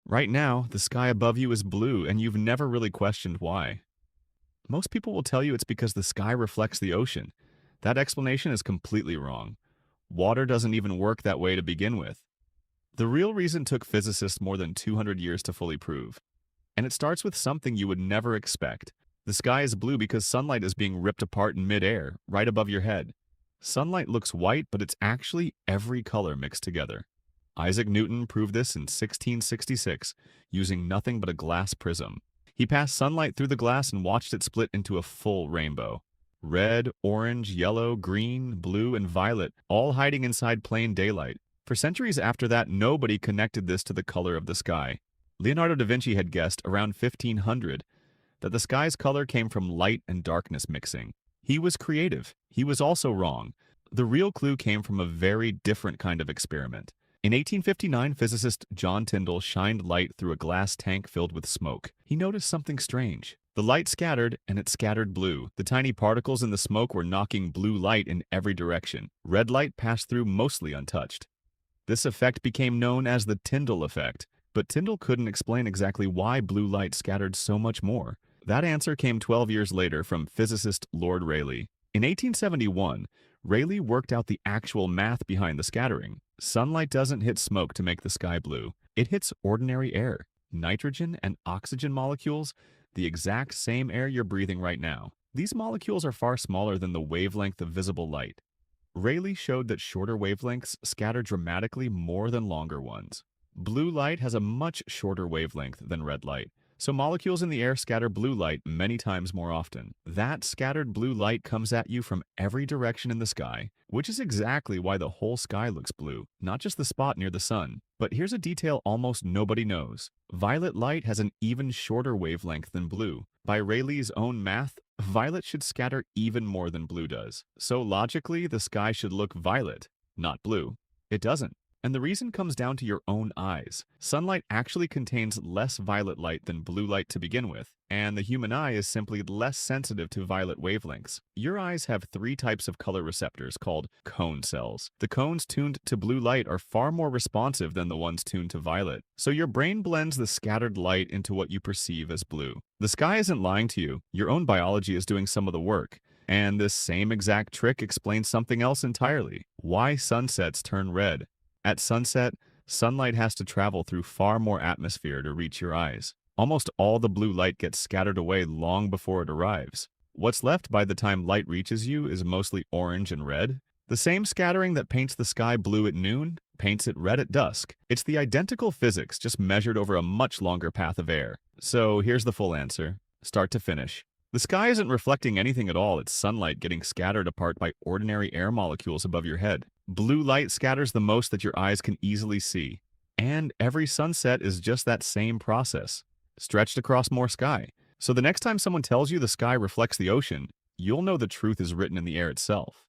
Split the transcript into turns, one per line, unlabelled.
Right now, the sky above you is blue and you've never really questioned why. Most people will tell you it's because the sky reflects the ocean. That explanation is completely wrong. Water doesn't even work that way to begin with. The real reason took physicists more than 200 years to fully prove. And it starts with something you would never expect. The sky is blue because sunlight is being ripped apart in midair, right above your head. Sunlight looks white, but it's actually every color mixed together. Isaac Newton proved this in 1666 using nothing but a glass prism. He passed sunlight through the glass and watched it split into a full rainbow. Red, orange, yellow, green, blue, and violet, all hiding inside plain daylight. For centuries after that, nobody connected this to the color of the sky. Leonardo da Vinci had guessed around 1500 that the sky's color came from light and darkness mixing. He was creative. He was also wrong. The real clue came from a very different kind of experiment. In 1859, physicist John Tyndall shined light through a glass tank filled with smoke. He noticed something strange. The light scattered, and it scattered blue. The tiny particles in the smoke were knocking blue light in every direction. Red light passed through mostly untouched. This effect became known as the Tyndall effect, but Tyndall couldn't explain exactly why blue light scattered so much more. That answer came 12 years later from physicist Lord Rayleigh. In 1871, Rayleigh worked out the actual math behind the scattering. Sunlight doesn't hit smoke to make the sky blue. It hits ordinary air, nitrogen and oxygen molecules, the exact same air you're breathing right now. These molecules are far smaller than the wavelength of visible light. Rayleigh showed that shorter wavelengths scatter dramatically more than longer ones. Blue light has a much shorter wavelength than red light, so molecules in the air scatter blue light many times more often. That scattered blue light comes at you from every direction in the sky, which is exactly why the whole sky looks blue, not just the spot near the sun. But here's a detail almost nobody knows. Violet light has an even shorter wavelength than blue. By Rayleigh's own math, violet should scatter even more than blue does. So logically, the sky should look violet, not blue. It doesn't. And the reason comes down to your own eyes. Sunlight actually contains less violet light than blue light to begin with, and the human eye is simply less sensitive to violet wavelengths. Your eyes have three types of color receptors called cone cells. The cones tuned to blue light are far more responsive than the ones tuned to violet. So your brain blends the scattered light into what you perceive as blue. The sky isn't lying to you. Your own biology is doing some of the work. And this same exact trick explains something else entirely. Why sunsets turn red. At sunset, sunlight has to travel through far more atmosphere to reach your eyes. Almost all the blue light gets scattered away long before it arrives. What's left by the time light reaches you is mostly orange and red. The same scattering that paints the sky blue at noon paints it red at dusk. It's the identical physics, just measured over a much longer path of air. So here's the full answer, start to finish. The sky isn't reflecting anything at all, it's sunlight getting scattered apart by ordinary air molecules above your head. Blue light scatters the most that your eyes can easily see. And every sunset is just that same process, stretched across more sky. So the next time someone tells you the sky reflects the ocean, you'll know the truth is written in the air itself.